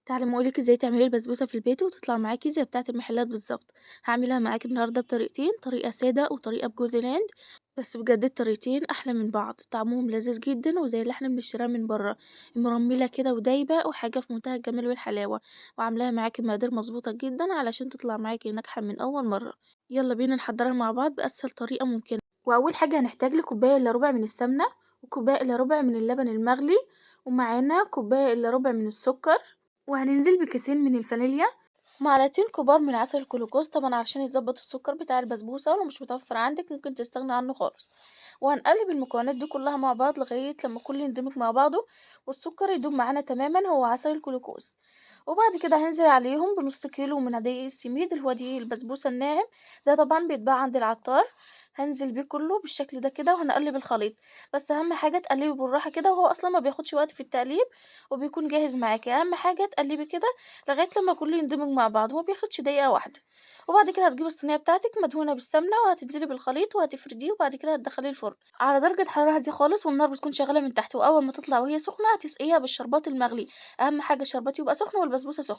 تعالي أما أقول لِك إزاي تعملي البسبوسة في البيت وتطلع معاكِ زي بتاعة المحلات بالضبط. هاعملها معاكِ النهارده بطريقتين، طريقة سادة وطريقة بجوز الهند، بس بجد الطريقتين أحلى من بعض، طعمهم لذيذ جدًا وزي اللي إحنا بنشتريها من برّه، مرمّلة كده ودايبة وحاجة في منتهى الجمال والحلاوة، وعاملاها معاكِ بمقادير مضبوطة جدًا علشان تطلع معاكِ ناجحة من أول مرة. يلا بينا نحضّرها مع بعض بأسهل طريقة ممكنة. وأول حاجة هنحتاج لكوباية إلا ربع من السمنة، وكوباية إلا ربع من اللبن المغلي، ومعانا كوباية إلا ربع من السكر، وهننزل بكيسين من الفانيليا، معلقتين كبار من عسل الجلوكوز طبعًا علشان يضبط السكر بتاع البسبوسة، ولو مش متوفر عندك ممكن تستغنى عنه خالص، وهنقلب المكونات دي كلها مع بعض لغاية لما كله يندمج مع بعضه والسكر يدوب معانا تمامًا هو عسل الجلوكوز، وبعد كده هننزل عليهم بنص كيلو من دقيق السميد اللي هو دقيق البسبوسة الناعم، ده طبعًا بيتباع عند العطار، هانزل بيه كله بالشكل ده كده وهنقلب الخليط، بس أهم حاجة تقلبي بالراحة كده وهو أصلًا ما بياخدش وقت في التقليب وبيكون جاهز معاكِ، أهم حاجة تقلبي كده لغاية لمّا كلّه يندمج مع بعض، هو ما بياخدش دقيقة واحدة، وبعد كده هتجيبي الصينية بتاعتِك مدهونة بالسمنة وهتنزلي بالخليط وهتفرديه وبعد كده هتدخّليه الفرن على درجة حرارة هادية خالص والنار بتكون شغالة من تحت، وأول ما تطلع وهي سخنة هتسقيها بالشربات المغلي، أهم حاجة الشربات يبقى سخن والبسبوسة سخنة.